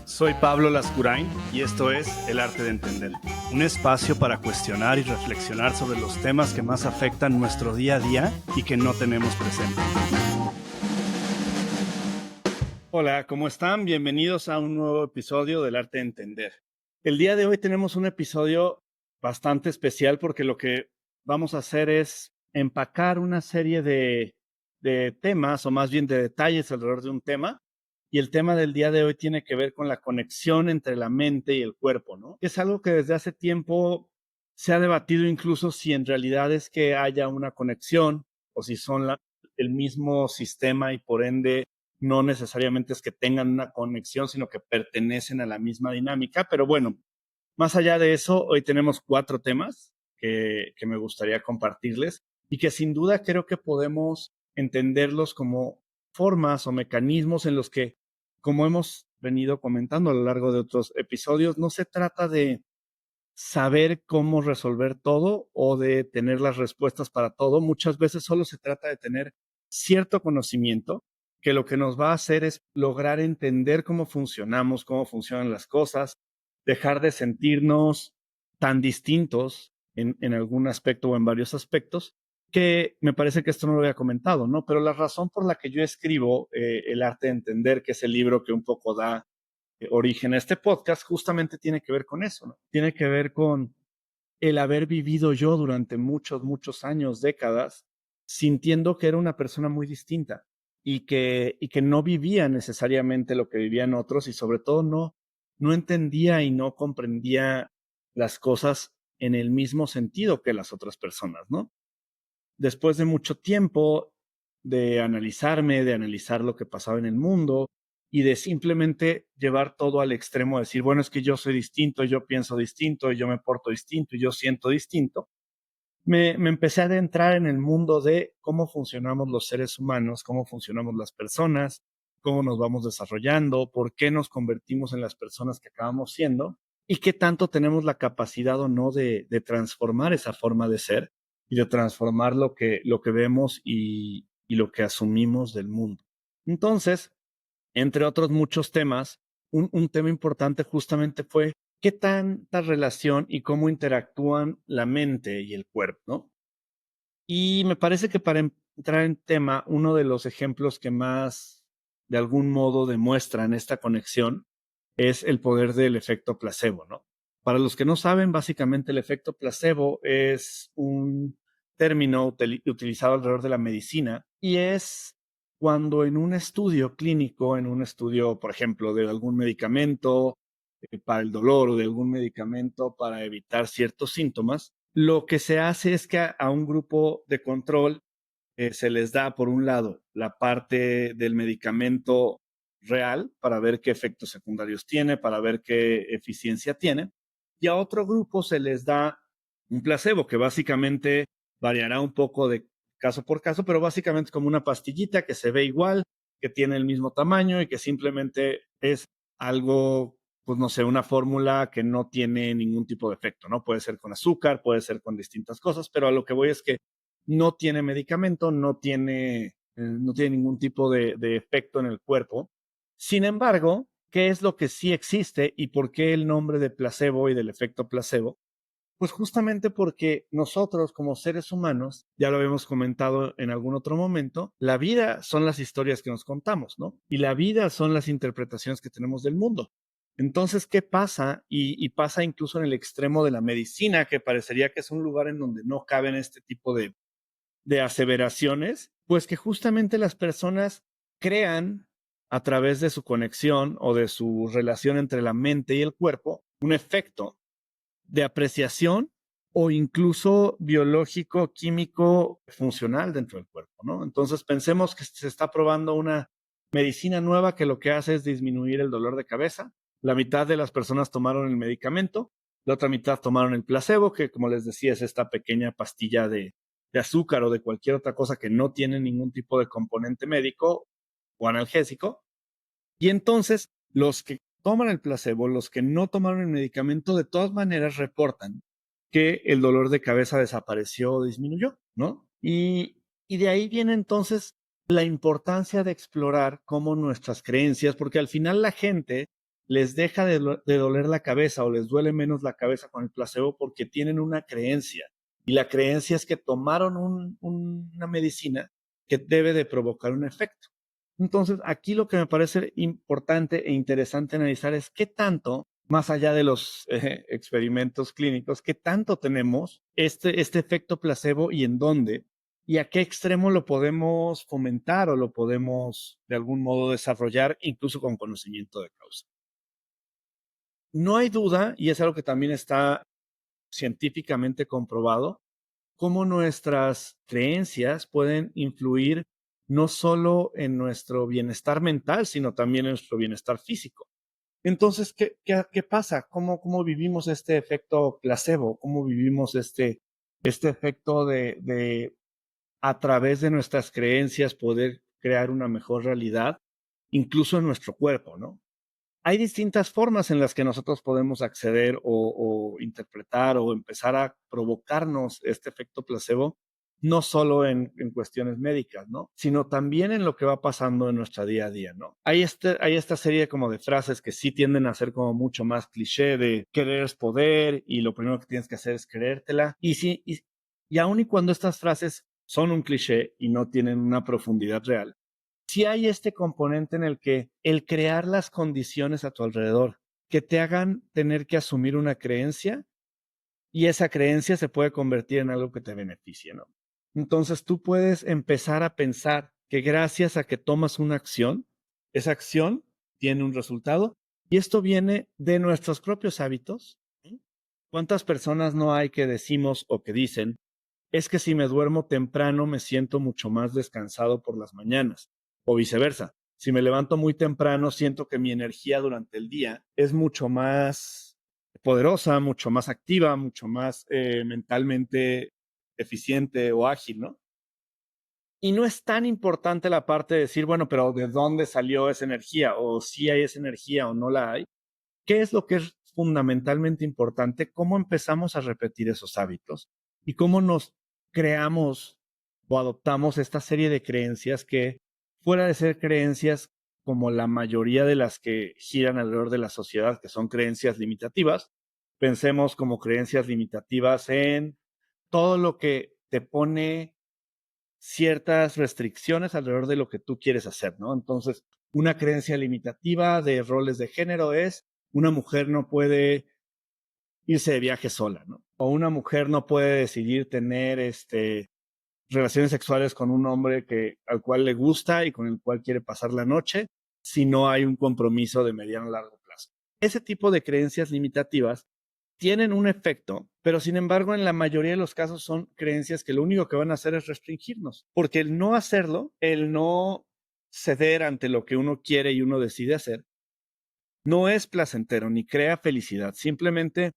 Soy Pablo Lascurain y esto es El Arte de Entender, un espacio para cuestionar y reflexionar sobre los temas que más afectan nuestro día a día y que no tenemos presente. Hola, ¿cómo están? Bienvenidos a un nuevo episodio del Arte de Entender. El día de hoy tenemos un episodio bastante especial porque lo que vamos a hacer es empacar una serie de temas, o más bien de detalles alrededor de un tema. Y el tema del día de hoy tiene que ver con la conexión entre la mente y el cuerpo, ¿no? Es algo que desde hace tiempo se ha debatido incluso si en realidad es que haya una conexión o si son el mismo sistema y por ende no necesariamente es que tengan una conexión, sino que pertenecen a la misma dinámica. Pero bueno, más allá de eso, hoy tenemos 4 temas que me gustaría compartirles y que sin duda creo que podemos entenderlos como formas o mecanismos en los que, como hemos venido comentando a lo largo de otros episodios, no se trata de saber cómo resolver todo o de tener las respuestas para todo. Muchas veces solo se trata de tener cierto conocimiento que lo que nos va a hacer es lograr entender cómo funcionamos, cómo funcionan las cosas, dejar de sentirnos tan distintos en algún aspecto o en varios aspectos, que me parece que esto no lo había comentado, ¿no? Pero la razón por la que yo escribo El Arte de Entender, que es el libro que un poco da origen a este podcast, justamente tiene que ver con eso, ¿no? Tiene que ver con el haber vivido yo durante muchos, muchos años, décadas, sintiendo que era una persona muy distinta y que no vivía necesariamente lo que vivían otros y sobre todo no entendía y no comprendía las cosas en el mismo sentido que las otras personas, ¿no? Después de mucho tiempo de analizarme, de analizar lo que pasaba en el mundo y de simplemente llevar todo al extremo, de decir, bueno, es que yo soy distinto, yo pienso distinto, yo me porto distinto, yo siento distinto, me empecé a adentrar en el mundo de cómo funcionamos los seres humanos, cómo funcionamos las personas, cómo nos vamos desarrollando, por qué nos convertimos en las personas que acabamos siendo y qué tanto tenemos la capacidad o no de transformar esa forma de ser y de transformar lo que vemos y lo que asumimos del mundo. Entonces, entre otros muchos temas, un tema importante justamente fue qué tanta relación y cómo interactúan la mente y el cuerpo, ¿no? Y me parece que para entrar en tema, uno de los ejemplos que más de algún modo demuestran esta conexión es el poder del efecto placebo, ¿no? Para los que no saben, básicamente el efecto placebo es un término utilizado alrededor de la medicina y es cuando en un estudio clínico, en un estudio, por ejemplo, de algún medicamento para el dolor o de algún medicamento para evitar ciertos síntomas, lo que se hace es que a un grupo de control se les da, por un lado, la parte del medicamento real para ver qué efectos secundarios tiene, para ver qué eficiencia tiene, y a otro grupo se les da un placebo que básicamente variará un poco de caso por caso, pero básicamente es como una pastillita que se ve igual, que tiene el mismo tamaño y que simplemente es algo, pues no sé, una fórmula que no tiene ningún tipo de efecto, ¿no? Puede ser con azúcar, puede ser con distintas cosas, pero a lo que voy es que no tiene medicamento, no tiene ningún tipo de efecto en el cuerpo. Sin embargo, ¿qué es lo que sí existe y por qué el nombre de placebo y del efecto placebo? Pues justamente porque nosotros como seres humanos, ya lo habíamos comentado en algún otro momento, la vida son las historias que nos contamos, ¿no? Y la vida son las interpretaciones que tenemos del mundo. Entonces, ¿qué pasa? Y pasa incluso en el extremo de la medicina, que parecería que es un lugar en donde no caben este tipo de aseveraciones, pues que justamente las personas crean a través de su conexión o de su relación entre la mente y el cuerpo un efecto de apreciación o incluso biológico, químico, funcional dentro del cuerpo, ¿no? Entonces pensemos que se está probando una medicina nueva que lo que hace es disminuir el dolor de cabeza. La mitad de las personas tomaron el medicamento, la otra mitad tomaron el placebo, que como les decía es esta pequeña pastilla de azúcar o de cualquier otra cosa que no tiene ningún tipo de componente médico o analgésico. Y entonces, los que toman el placebo, los que no tomaron el medicamento, de todas maneras reportan que el dolor de cabeza desapareció o disminuyó, ¿no? Y de ahí viene entonces la importancia de explorar cómo nuestras creencias, porque al final la gente les deja de doler la cabeza o les duele menos la cabeza con el placebo porque tienen una creencia. Y la creencia es que tomaron una medicina que debe de provocar un efecto. Entonces, aquí lo que me parece importante e interesante analizar es qué tanto, más allá de los experimentos clínicos, qué tanto tenemos este efecto placebo y en dónde, y a qué extremo lo podemos fomentar o lo podemos de algún modo desarrollar, incluso con conocimiento de causa. No hay duda, y es algo que también está científicamente comprobado, cómo nuestras creencias pueden influir no solo en nuestro bienestar mental, sino también en nuestro bienestar físico. Entonces, ¿qué pasa? ¿Cómo vivimos este efecto placebo? ¿Cómo vivimos este efecto de a través de nuestras creencias poder crear una mejor realidad, incluso en nuestro cuerpo, ¿no? Hay distintas formas en las que nosotros podemos acceder o interpretar o empezar a provocarnos este efecto placebo, no solo en cuestiones médicas, ¿no? Sino también en lo que va pasando en nuestra día a día, ¿no? Hay esta serie como de frases que sí tienden a ser como mucho más cliché de querer es poder y lo primero que tienes que hacer es creértela. Y aun y cuando estas frases son un cliché y no tienen una profundidad real, sí hay este componente en el que el crear las condiciones a tu alrededor que te hagan tener que asumir una creencia y esa creencia se puede convertir en algo que te beneficie, ¿no? Entonces tú puedes empezar a pensar que gracias a que tomas una acción, esa acción tiene un resultado y esto viene de nuestros propios hábitos. ¿Sí? ¿Cuántas personas no hay que decimos o que dicen, es que si me duermo temprano me siento mucho más descansado por las mañanas, o viceversa? Si me levanto muy temprano, siento que mi energía durante el día es mucho más poderosa, mucho más activa, mucho más mentalmente eficiente o ágil, ¿no? Y no es tan importante la parte de decir, bueno, pero ¿de dónde salió esa energía? O si hay esa energía o no la hay. ¿Qué es lo que es fundamentalmente importante? ¿Cómo empezamos a repetir esos hábitos? Y cómo nos creamos o adoptamos esta serie de creencias que, fuera de ser creencias como la mayoría de las que giran alrededor de la sociedad, que son creencias limitativas, pensemos como creencias limitativas en todo lo que te pone ciertas restricciones alrededor de lo que tú quieres hacer, ¿no? Entonces, una creencia limitativa de roles de género es una mujer no puede irse de viaje sola, ¿no? O una mujer no puede decidir tener relaciones sexuales con un hombre al cual le gusta y con el cual quiere pasar la noche si no hay un compromiso de mediano a largo plazo. Ese tipo de creencias limitativas tienen un efecto, pero sin embargo en la mayoría de los casos son creencias que lo único que van a hacer es restringirnos, porque el no hacerlo, el no ceder ante lo que uno quiere y uno decide hacer, no es placentero ni crea felicidad, simplemente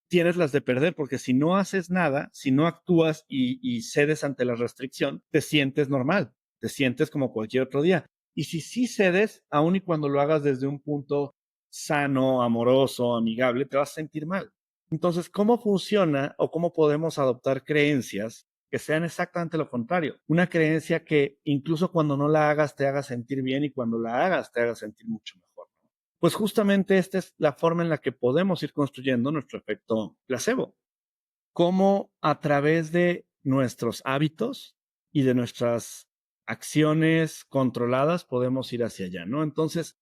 tienes las de perder, porque si no haces nada, si no actúas y cedes ante la restricción, te sientes normal, te sientes como cualquier otro día. Y si sí cedes, aun y cuando lo hagas desde un punto sano, amoroso, amigable, te vas a sentir mal. Entonces, ¿cómo funciona o cómo podemos adoptar creencias que sean exactamente lo contrario? Una creencia que incluso cuando no la hagas te haga sentir bien y cuando la hagas te haga sentir mucho mejor. Pues justamente esta es la forma en la que podemos ir construyendo nuestro efecto placebo. Cómo a través de nuestros hábitos y de nuestras acciones controladas podemos ir hacia allá, ¿no? Entonces,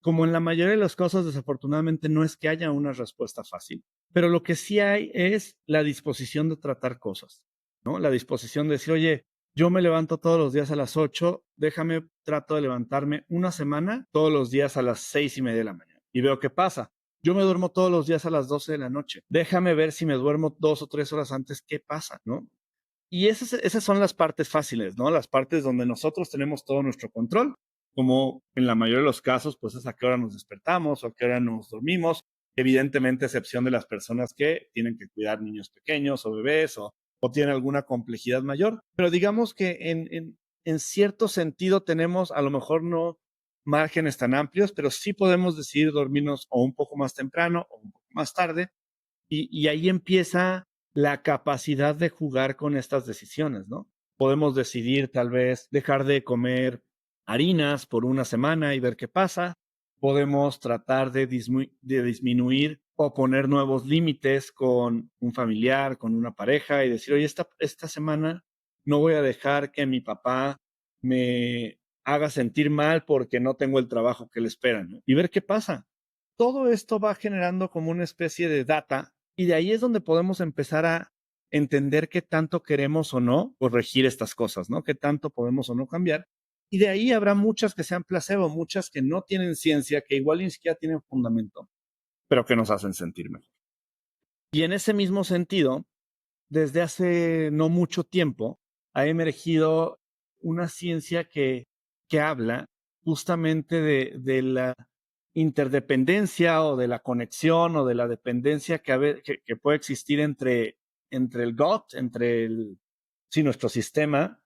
como en la mayoría de las cosas, desafortunadamente no es que haya una respuesta fácil, pero lo que sí hay es la disposición de tratar cosas, ¿no? La disposición de decir, oye, yo me levanto todos los días a las 8, déjame, trato de levantarme una semana todos los días a las 6:30 de la mañana y veo qué pasa. Yo me duermo todos los días a las 12 de la noche. Déjame ver si me duermo 2 o 3 horas antes, qué pasa, ¿no? Y esas son las partes fáciles, ¿no? Las partes donde nosotros tenemos todo nuestro control, como en la mayoría de los casos, pues es a qué hora nos despertamos o a qué hora nos dormimos, evidentemente, excepción de las personas que tienen que cuidar niños pequeños o bebés o tienen alguna complejidad mayor. Pero digamos que en cierto sentido tenemos, a lo mejor no márgenes tan amplios, pero sí podemos decidir dormirnos o un poco más temprano o un poco más tarde y ahí empieza la capacidad de jugar con estas decisiones, ¿no? Podemos decidir tal vez dejar de comer harinas por una semana y ver qué pasa. Podemos tratar de disminuir o poner nuevos límites con un familiar, con una pareja y decir, oye, esta semana no voy a dejar que mi papá me haga sentir mal porque no tengo el trabajo que le esperan, ¿no? Y ver qué pasa. Todo esto va generando como una especie de data y de ahí es donde podemos empezar a entender qué tanto queremos o no corregir estas cosas, ¿no? Qué tanto podemos o no cambiar. Y de ahí habrá muchas que sean placebo, muchas que no tienen ciencia, que igual ni siquiera tienen fundamento, pero que nos hacen sentir mejor. Y en ese mismo sentido, desde hace no mucho tiempo, ha emergido una ciencia que habla justamente de la interdependencia o de la conexión o de la dependencia que puede existir entre el gut, sí, nuestro sistema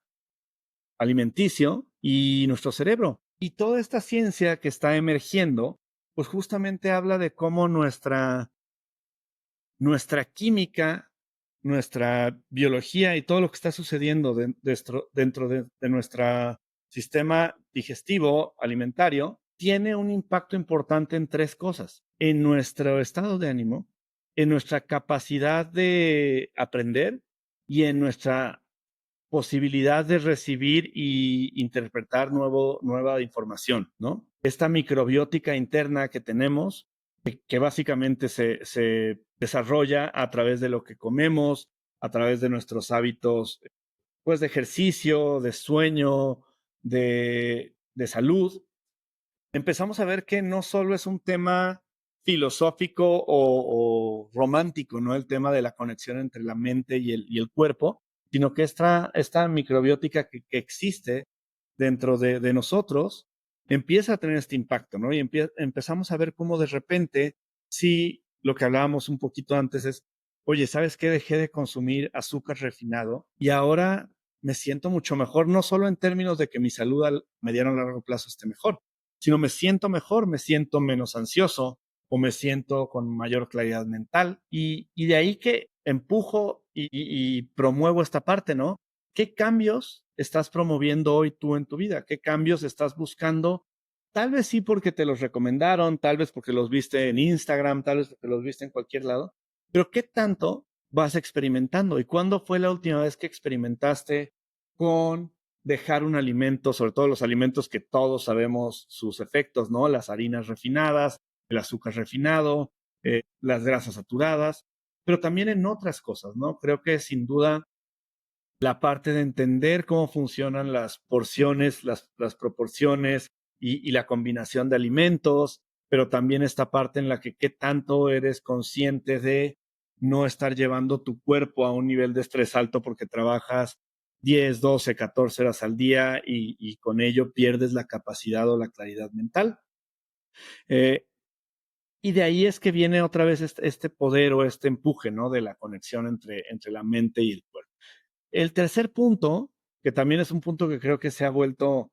alimenticio y nuestro cerebro. Y toda esta ciencia que está emergiendo, pues justamente habla de cómo nuestra química, nuestra biología y todo lo que está sucediendo dentro de nuestro sistema digestivo alimentario tiene un impacto importante en tres cosas: en nuestro estado de ánimo, en nuestra capacidad de aprender y en nuestra posibilidad de recibir y interpretar nueva información, ¿no? Esta microbiótica interna que tenemos, que básicamente se desarrolla a través de lo que comemos, a través de nuestros hábitos, pues de ejercicio, de sueño, de salud, empezamos a ver que no solo es un tema filosófico o romántico, ¿no? El tema de la conexión entre la mente y el cuerpo, sino que esta microbiótica que existe dentro de nosotros empieza a tener este impacto, ¿no? Y empezamos a ver cómo de repente, sí, lo que hablábamos un poquito antes es, oye, ¿sabes qué? Dejé de consumir azúcar refinado y ahora me siento mucho mejor, no solo en términos de que mi salud al mediano a largo plazo esté mejor, sino me siento mejor, me siento menos ansioso o me siento con mayor claridad mental. Y de ahí que empujo y promuevo esta parte, ¿no? ¿Qué cambios estás promoviendo hoy tú en tu vida? ¿Qué cambios estás buscando? Tal vez sí porque te los recomendaron, tal vez porque los viste en Instagram, tal vez porque los viste en cualquier lado, pero ¿qué tanto vas experimentando? ¿Y cuándo fue la última vez que experimentaste con dejar un alimento, sobre todo los alimentos que todos sabemos sus efectos, ¿no? Las harinas refinadas, el azúcar refinado, las grasas saturadas, pero también en otras cosas, ¿no? Creo que sin duda la parte de entender cómo funcionan las porciones, las proporciones y la combinación de alimentos, pero también esta parte en la que qué tanto eres consciente de no estar llevando tu cuerpo a un nivel de estrés alto porque trabajas 10, 12, 14 horas al día y con ello pierdes la capacidad o la claridad mental. Eh, y de ahí es que viene otra vez este poder o este empuje, ¿no? De la conexión entre la mente y el cuerpo. El tercer punto, que también es un punto que creo que se ha vuelto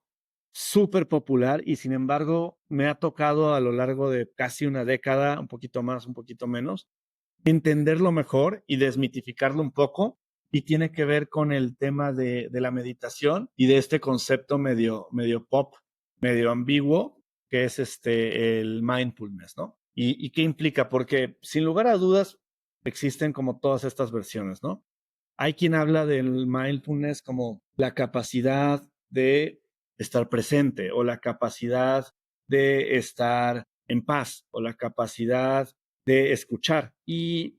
súper popular y sin embargo me ha tocado a lo largo de casi una década, un poquito más, un poquito menos, entenderlo mejor y desmitificarlo un poco, y tiene que ver con el tema de la meditación y de este concepto medio pop, medio ambiguo, que es el mindfulness, ¿no? ¿Y qué implica? Porque sin lugar a dudas existen como todas estas versiones, ¿no? Hay quien habla del mindfulness como la capacidad de estar presente o la capacidad de estar en paz o la capacidad de escuchar. Y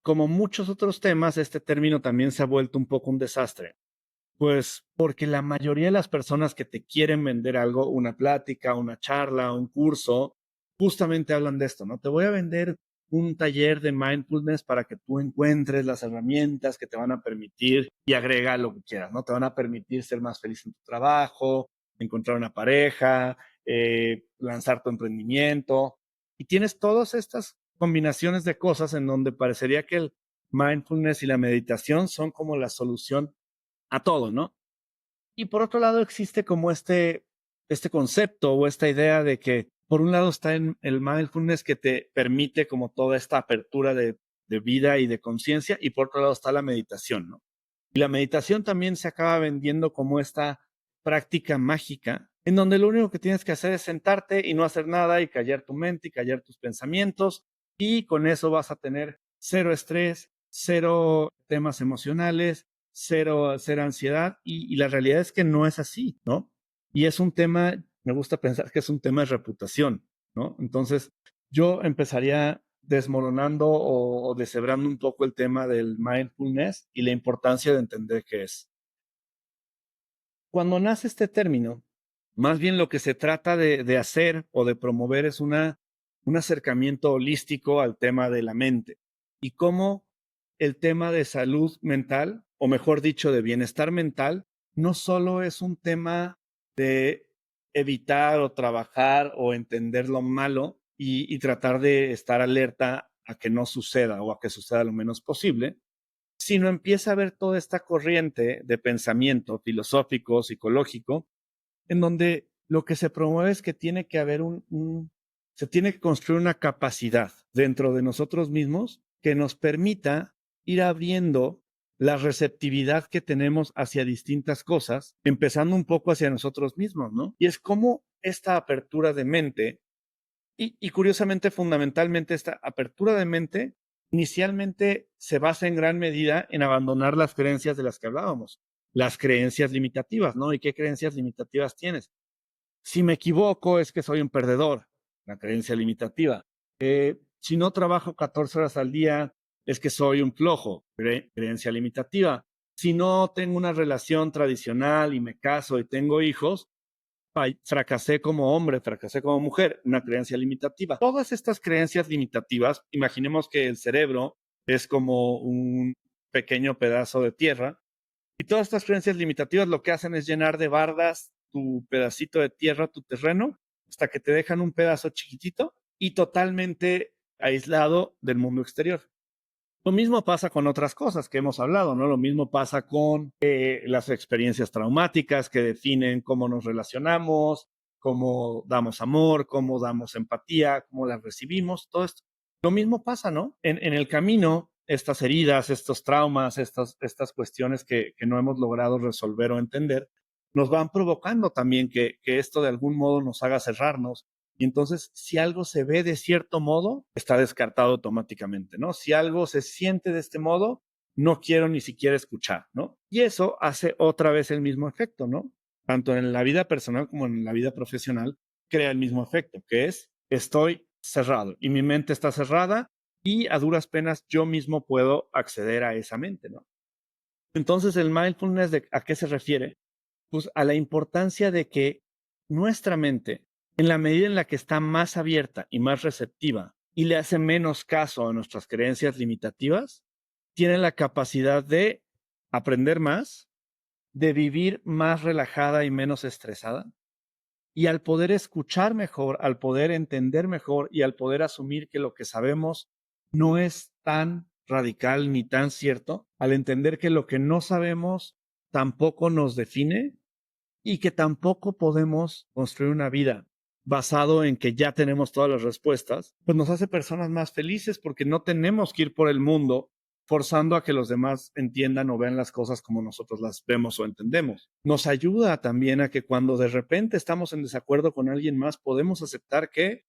como muchos otros temas, este término también se ha vuelto un poco un desastre. Pues porque la mayoría de las personas que te quieren vender algo, una plática, una charla, un curso, justamente hablan de esto, ¿no? Te voy a vender un taller de mindfulness para que tú encuentres las herramientas que te van a permitir y agrega lo que quieras, ¿no? Te van a permitir ser más feliz en tu trabajo, encontrar una pareja, lanzar tu emprendimiento. Y tienes todas estas combinaciones de cosas en donde parecería que el mindfulness y la meditación son como la solución a todo, ¿no? Y por otro lado existe como este concepto o esta idea de que por un lado está en el mindfulness que te permite como toda esta apertura de vida y de conciencia, y por otro lado está la meditación, ¿no? Y la meditación también se acaba vendiendo como esta práctica mágica, en donde lo único que tienes que hacer es sentarte y no hacer nada y callar tu mente y callar tus pensamientos, y con eso vas a tener cero estrés, cero temas emocionales, cero ansiedad, y la realidad es que no es así, ¿no? Y es un tema, me gusta pensar que es un tema de reputación, ¿no? Entonces, yo empezaría desmoronando o deshebrando un poco el tema del mindfulness y la importancia de entender qué es. Cuando nace este término, más bien lo que se trata de hacer o de promover es un acercamiento holístico al tema de la mente y cómo el tema de salud mental, o mejor dicho, de bienestar mental, no solo es un tema de evitar o trabajar o entender lo malo y tratar de estar alerta a que no suceda o a que suceda lo menos posible, sino empieza a haber toda esta corriente de pensamiento filosófico, psicológico, en donde lo que se promueve es que tiene que haber se tiene que construir una capacidad dentro de nosotros mismos que nos permita ir abriendo la receptividad que tenemos hacia distintas cosas, empezando un poco hacia nosotros mismos, ¿no? Y es como esta apertura de mente y curiosamente, fundamentalmente, esta apertura de mente inicialmente se basa en gran medida en abandonar las creencias de las que hablábamos, las creencias limitativas, ¿no? ¿Y qué creencias limitativas tienes? Si me equivoco, es que soy un perdedor, la creencia limitativa. Si no trabajo 14 horas al día, es que soy un flojo, creencia limitativa. Si no tengo una relación tradicional y me caso y tengo hijos, fracasé como hombre, fracasé como mujer, una creencia limitativa. Todas estas creencias limitativas, imaginemos que el cerebro es como un pequeño pedazo de tierra y todas estas creencias limitativas lo que hacen es llenar de bardas tu pedacito de tierra, tu terreno, hasta que te dejan un pedazo chiquitito y totalmente aislado del mundo exterior. Lo mismo pasa con otras cosas que hemos hablado, ¿no? Lo mismo pasa con las experiencias traumáticas que definen cómo nos relacionamos, cómo damos amor, cómo damos empatía, cómo las recibimos, todo esto. Lo mismo pasa, ¿no? En el camino, estas heridas, estos traumas, estas cuestiones que no hemos logrado resolver o entender, nos van provocando también que esto de algún modo nos haga cerrarnos, y entonces, si algo se ve de cierto modo, está descartado automáticamente, ¿no? Si algo se siente de este modo, no quiero ni siquiera escuchar, ¿no? Y eso hace otra vez el mismo efecto, ¿no? Tanto en la vida personal como en la vida profesional, crea el mismo efecto, que es, estoy cerrado y mi mente está cerrada y a duras penas yo mismo puedo acceder a esa mente, ¿no? Entonces, el mindfulness, ¿a qué se refiere? Pues a la importancia de que nuestra mente, en la medida en la que está más abierta y más receptiva y le hace menos caso a nuestras creencias limitativas, tiene la capacidad de aprender más, de vivir más relajada y menos estresada. Y al poder escuchar mejor, al poder entender mejor y al poder asumir que lo que sabemos no es tan radical ni tan cierto, al entender que lo que no sabemos tampoco nos define, y que tampoco podemos construir una vida basado en que ya tenemos todas las respuestas, pues nos hace personas más felices porque no tenemos que ir por el mundo forzando a que los demás entiendan o vean las cosas como nosotros las vemos o entendemos. Nos ayuda también a que cuando de repente estamos en desacuerdo con alguien más, podemos aceptar que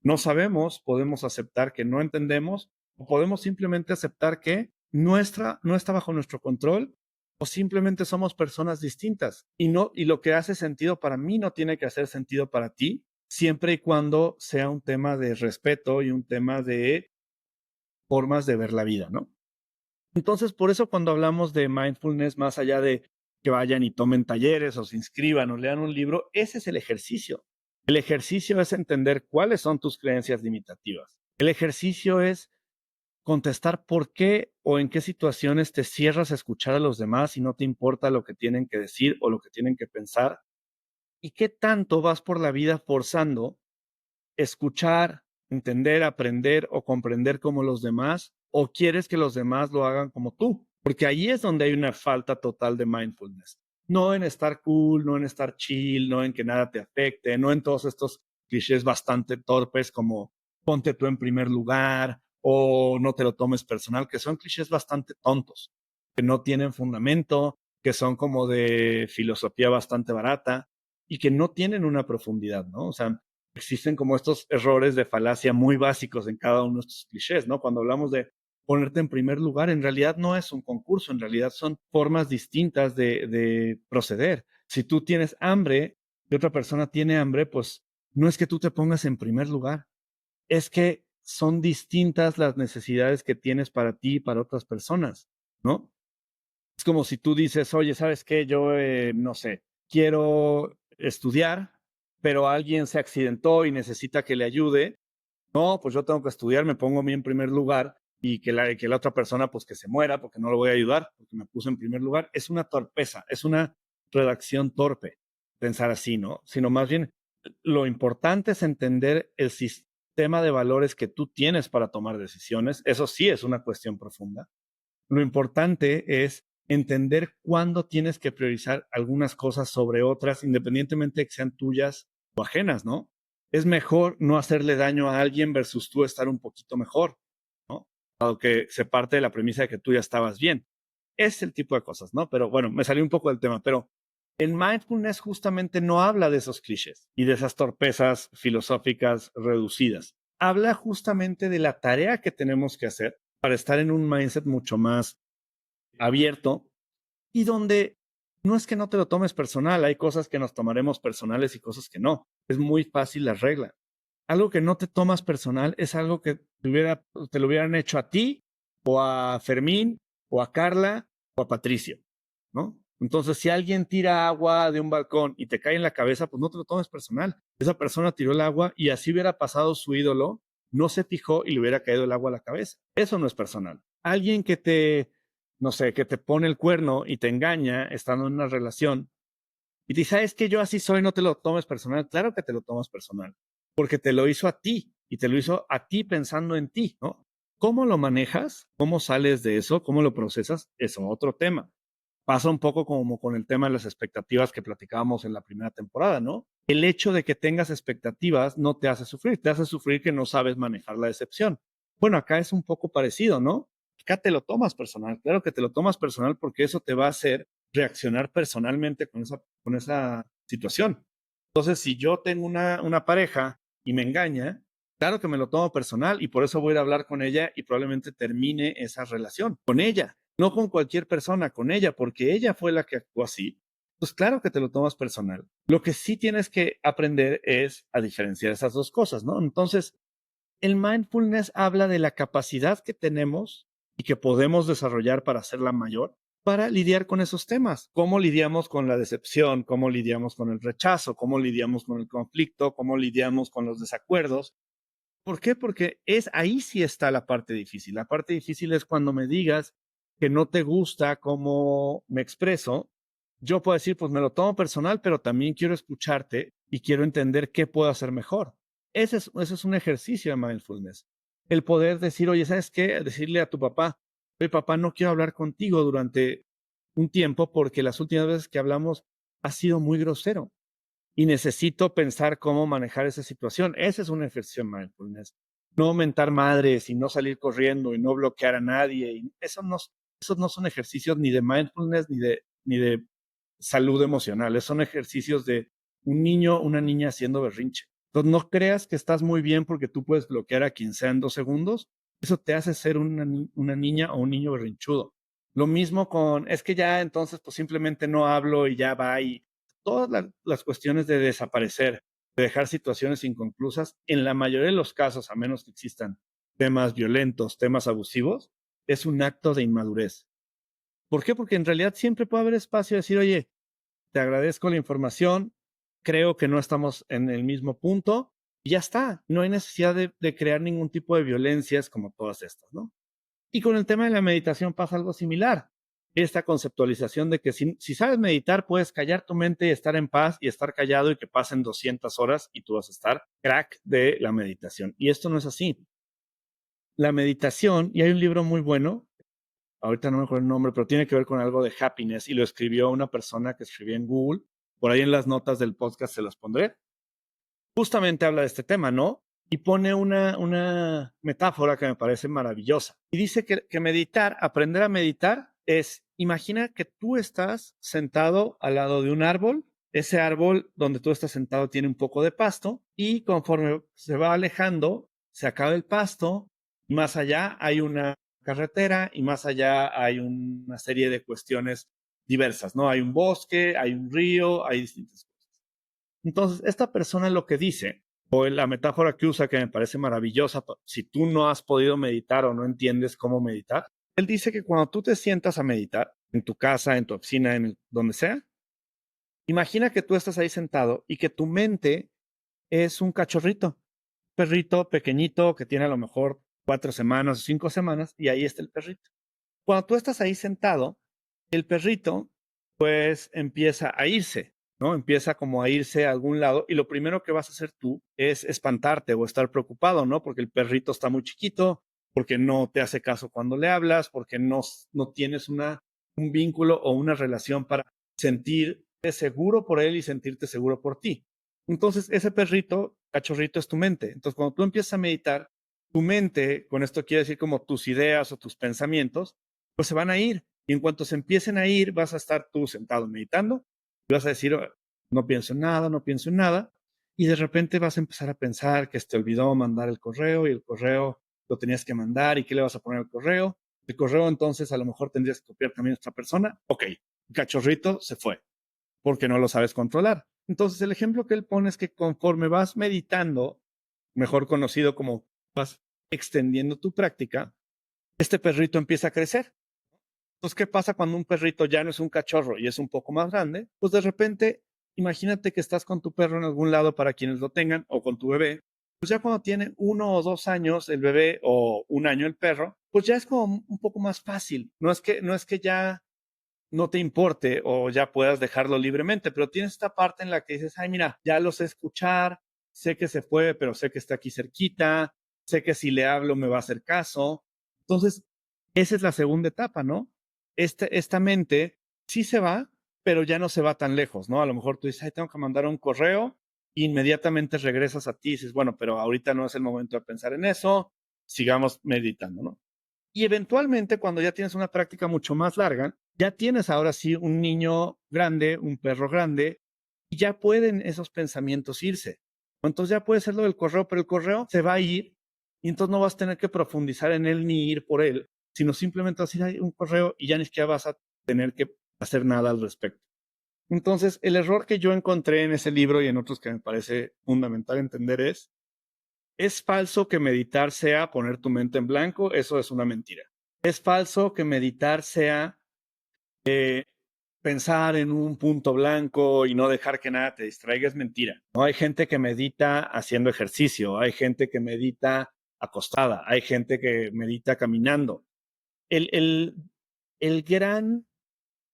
no sabemos, podemos aceptar que no entendemos, o podemos simplemente aceptar que no está bajo nuestro control, o simplemente somos personas distintas y lo que hace sentido para mí no tiene que hacer sentido para ti, siempre y cuando sea un tema de respeto y un tema de formas de ver la vida, ¿no? Entonces, por eso cuando hablamos de mindfulness, más allá de que vayan y tomen talleres o se inscriban o lean un libro, ese es el ejercicio. El ejercicio es entender cuáles son tus creencias limitativas. El ejercicio es contestar por qué o en qué situaciones te cierras a escuchar a los demás y no te importa lo que tienen que decir o lo que tienen que pensar. Y qué tanto vas por la vida forzando escuchar, entender, aprender o comprender como los demás, o quieres que los demás lo hagan como tú, porque ahí es donde hay una falta total de mindfulness. No en estar cool, no en estar chill, no en que nada te afecte, no en todos estos clichés bastante torpes como ponte tú en primer lugar o no te lo tomes personal, que son clichés bastante tontos. que no tienen fundamento, que son como de filosofía bastante barata y que no tienen una profundidad, ¿no? O sea, existen como estos errores de falacia muy básicos en cada uno de estos clichés, ¿no? Cuando hablamos de ponerte en primer lugar, en realidad no es un concurso, en realidad son formas distintas de proceder. Si tú tienes hambre y otra persona tiene hambre, pues no es que tú te pongas en primer lugar, es que son distintas las necesidades que tienes para ti y para otras personas, ¿no? Es como si tú dices, oye, ¿sabes qué? Yo, no sé, quiero estudiar, pero alguien se accidentó y necesita que le ayude. No, pues yo tengo que estudiar, me pongo a mí en primer lugar y que la otra persona pues que se muera porque no lo voy a ayudar, porque me puse en primer lugar. Es una torpeza, es una redacción torpe pensar así, ¿no? Sino más bien lo importante es entender el sistema de valores que tú tienes para tomar decisiones. Eso sí es una cuestión profunda. Lo importante es entender cuándo tienes que priorizar algunas cosas sobre otras, independientemente de que sean tuyas o ajenas, ¿no? Es mejor no hacerle daño a alguien versus tú estar un poquito mejor, ¿no? Aunque se parte de la premisa de que tú ya estabas bien. Es el tipo de cosas, ¿no? Pero bueno, me salió un poco del tema, pero el mindfulness justamente no habla de esos clichés y de esas torpezas filosóficas reducidas. Habla justamente de la tarea que tenemos que hacer para estar en un mindset mucho más abierto y donde no es que no te lo tomes personal, hay cosas que nos tomaremos personales y cosas que no. Es muy fácil la regla. Algo que no te tomas personal es algo que te lo hubieran hecho a ti o a Fermín o a Carla o a Patricio, ¿no? Entonces, si alguien tira agua de un balcón y te cae en la cabeza, pues no te lo tomes personal. Esa persona tiró el agua y así hubiera pasado su ídolo, no se fijó y le hubiera caído el agua a la cabeza. Eso no es personal. Alguien que te, no sé, que te pone el cuerno y te engaña estando en una relación y te dice, ¿sabes que yo así soy? No te lo tomes personal. Claro que te lo tomas personal, porque te lo hizo a ti y te lo hizo a ti pensando en ti, ¿no? ¿Cómo lo manejas? ¿Cómo sales de eso? ¿Cómo lo procesas? Es otro tema. Pasa un poco como con el tema de las expectativas que platicábamos en la primera temporada, ¿no? El hecho de que tengas expectativas no te hace sufrir, te hace sufrir que no sabes manejar la decepción. Bueno, acá es un poco parecido, ¿no? Acá te lo tomas personal, claro que te lo tomas personal porque eso te va a hacer reaccionar personalmente con esa situación. Entonces, si yo tengo una pareja y me engaña, claro que me lo tomo personal y por eso voy a ir a hablar con ella y probablemente termine esa relación con ella, no con cualquier persona, con ella, porque ella fue la que actuó así. Pues claro que te lo tomas personal. Lo que sí tienes que aprender es a diferenciar esas dos cosas, ¿no? Entonces, el mindfulness habla de la capacidad que tenemos y que podemos desarrollar para hacerla mayor, para lidiar con esos temas. ¿Cómo lidiamos con la decepción? ¿Cómo lidiamos con el rechazo? ¿Cómo lidiamos con el conflicto? ¿Cómo lidiamos con los desacuerdos? ¿Por qué? Porque ahí sí está la parte difícil. La parte difícil es cuando me digas que no te gusta cómo me expreso. Yo puedo decir, pues me lo tomo personal, pero también quiero escucharte y quiero entender qué puedo hacer mejor. Ese es un ejercicio de mindfulness. El poder decir, oye, ¿sabes qué? Decirle a tu papá, oye, papá, no quiero hablar contigo durante un tiempo porque las últimas veces que hablamos ha sido muy grosero y necesito pensar cómo manejar esa situación. Ese es un ejercicio de mindfulness. No mentar madres y no salir corriendo y no bloquear a nadie. Y esos no son ejercicios ni de mindfulness ni de salud emocional. Son ejercicios de un niño, una niña haciendo berrinche. Entonces, no creas que estás muy bien porque tú puedes bloquear a quien sea en 2 segundos. Eso te hace ser una niña o un niño berrinchudo. Lo mismo con, es que ya entonces pues simplemente no hablo y ya va y todas las cuestiones de desaparecer, de dejar situaciones inconclusas, en la mayoría de los casos, a menos que existan temas violentos, temas abusivos, es un acto de inmadurez. ¿Por qué? Porque en realidad siempre puede haber espacio de decir, oye, te agradezco la información, creo que no estamos en el mismo punto y ya está. No hay necesidad de crear ningún tipo de violencias como todas estas, ¿no? Y con el tema de la meditación pasa algo similar. Esta conceptualización de que si sabes meditar, puedes callar tu mente y estar en paz y estar callado y que pasen 200 horas y tú vas a estar crack de la meditación. Y esto no es así. La meditación, y hay un libro muy bueno, ahorita no me acuerdo el nombre, pero tiene que ver con algo de happiness y lo escribió una persona que escribía en Google. Por ahí en las notas del podcast se las pondré. Justamente habla de este tema, ¿no? Y pone una metáfora que me parece maravillosa. Y dice que meditar, aprender a meditar, es imagina que tú estás sentado al lado de un árbol. Ese árbol donde tú estás sentado tiene un poco de pasto y conforme se va alejando, se acaba el pasto. Más allá hay una carretera y más allá hay una serie de cuestiones diversas, ¿no? Hay un bosque, hay un río, hay distintas cosas. Entonces, esta persona lo que dice, o la metáfora que usa que me parece maravillosa, si tú no has podido meditar o no entiendes cómo meditar, él dice que cuando tú te sientas a meditar, en tu casa, en tu oficina, donde sea, imagina que tú estás ahí sentado y que tu mente es un cachorrito, perrito pequeñito que tiene a lo mejor 4 semanas o 5 semanas y ahí está el perrito. Cuando tú estás ahí sentado, el perrito pues empieza a irse, ¿no? Empieza como a irse a algún lado y lo primero que vas a hacer tú es espantarte o estar preocupado, ¿no? Porque el perrito está muy chiquito, porque no te hace caso cuando le hablas, porque no tienes un vínculo o una relación para sentirte seguro por él y sentirte seguro por ti. Entonces, ese perrito, cachorrito, es tu mente. Entonces, cuando tú empiezas a meditar, tu mente, con esto quiere decir como tus ideas o tus pensamientos, pues se van a ir. Y en cuanto se empiecen a ir, vas a estar tú sentado meditando y vas a decir, "Oh, no pienso en nada, no pienso en nada". Y de repente vas a empezar a pensar que se te olvidó mandar el correo y el correo lo tenías que mandar y qué le vas a poner al correo. El correo entonces a lo mejor tendrías que copiar también a otra persona. Ok, el cachorrito se fue porque no lo sabes controlar. Entonces el ejemplo que él pone es que conforme vas meditando, mejor conocido como vas extendiendo tu práctica, este perrito empieza a crecer. Entonces, ¿qué pasa cuando un perrito ya no es un cachorro y es un poco más grande? Pues de repente, imagínate que estás con tu perro en algún lado para quienes lo tengan o con tu bebé. Pues ya cuando tiene 1 o 2 años el bebé o un año el perro, pues ya es como un poco más fácil. No es que ya no te importe o ya puedas dejarlo libremente, pero tienes esta parte en la que dices, ay, mira, ya lo sé escuchar, sé que se fue, pero sé que está aquí cerquita, sé que si le hablo me va a hacer caso. Entonces, esa es la segunda etapa, ¿no? Esta mente sí se va, pero ya no se va tan lejos, ¿no? A lo mejor tú dices, ay, tengo que mandar un correo, inmediatamente regresas a ti y dices, bueno, pero ahorita no es el momento de pensar en eso, sigamos meditando, ¿no? Y eventualmente, cuando ya tienes una práctica mucho más larga, ya tienes ahora sí un niño grande, un perro grande, y ya pueden esos pensamientos irse. Entonces ya puede ser lo del correo, pero el correo se va a ir y entonces no vas a tener que profundizar en él ni ir por él, sino simplemente vas a ir a un correo y ya ni siquiera vas a tener que hacer nada al respecto. Entonces, el error que yo encontré en ese libro y en otros que me parece fundamental entender es falso que meditar sea poner tu mente en blanco, eso es una mentira. Es falso que meditar sea pensar en un punto blanco y no dejar que nada te distraiga, es mentira. No hay gente que medita haciendo ejercicio, hay gente que medita acostada, hay gente que medita caminando. El, el, el gran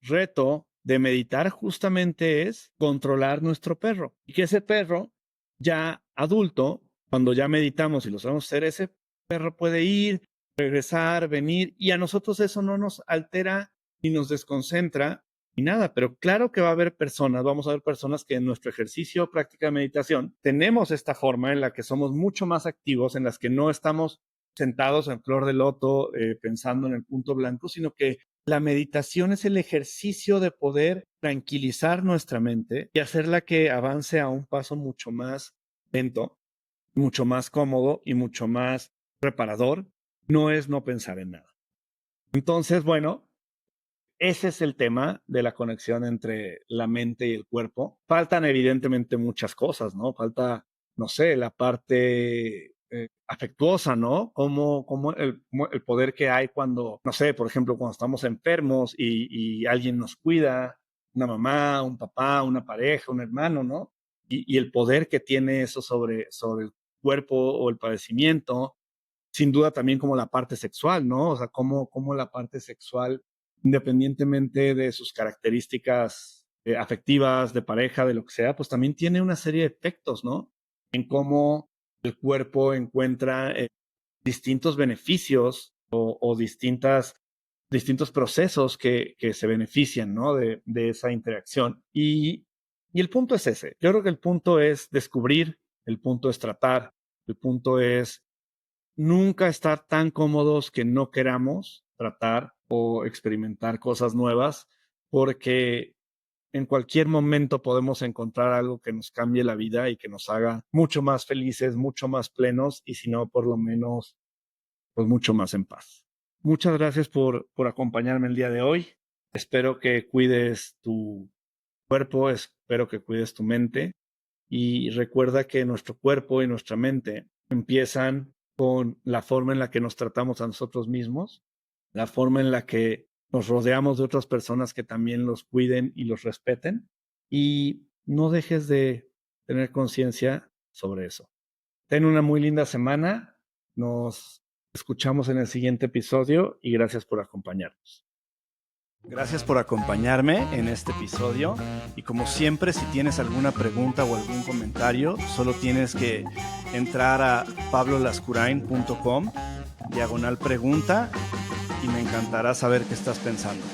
reto de meditar justamente es controlar nuestro perro y que ese perro ya adulto, cuando ya meditamos y lo sabemos hacer, ese perro puede ir, regresar, venir y a nosotros eso no nos altera ni nos desconcentra ni nada, pero claro que va a haber personas, vamos a ver personas que en nuestro ejercicio o práctica de meditación tenemos esta forma en la que somos mucho más activos, en las que no estamos sentados en flor de loto pensando en el punto blanco, sino que la meditación es el ejercicio de poder tranquilizar nuestra mente y hacerla que avance a un paso mucho más lento, mucho más cómodo y mucho más reparador. No es no pensar en nada. Entonces, bueno, ese es el tema de la conexión entre la mente y el cuerpo. Faltan evidentemente muchas cosas, ¿no? Falta, no sé, la parte afectuosa, ¿no? Como el poder que hay cuando, no sé, por ejemplo, cuando estamos enfermos y alguien nos cuida, una mamá, un papá, una pareja, un hermano, ¿no? Y el poder que tiene eso sobre el cuerpo o el padecimiento. Sin duda también como la parte sexual, ¿no? O sea, cómo la parte sexual, independientemente de sus características afectivas, de pareja, de lo que sea, pues también tiene una serie de efectos, ¿no? En cómo el cuerpo encuentra distintos beneficios o distintos procesos que se benefician, ¿no? De esa interacción. Y el punto es ese. Yo creo que el punto es descubrir, el punto es tratar, el punto es nunca estar tan cómodos que no queramos tratar o experimentar cosas nuevas, porque en cualquier momento podemos encontrar algo que nos cambie la vida y que nos haga mucho más felices, mucho más plenos y si no, por lo menos, pues mucho más en paz. Muchas gracias por acompañarme el día de hoy. Espero que cuides tu cuerpo, espero que cuides tu mente y recuerda que nuestro cuerpo y nuestra mente empiezan con la forma en la que nos tratamos a nosotros mismos, la forma en la que nos rodeamos de otras personas que también los cuiden y los respeten y no dejes de tener conciencia sobre eso. Ten una muy linda semana, nos escuchamos en el siguiente episodio y gracias por acompañarnos. Gracias por acompañarme en este episodio y como siempre, si tienes alguna pregunta o algún comentario, solo tienes que entrar a pablolascurain.com/pregunta y me encantará saber qué estás pensando.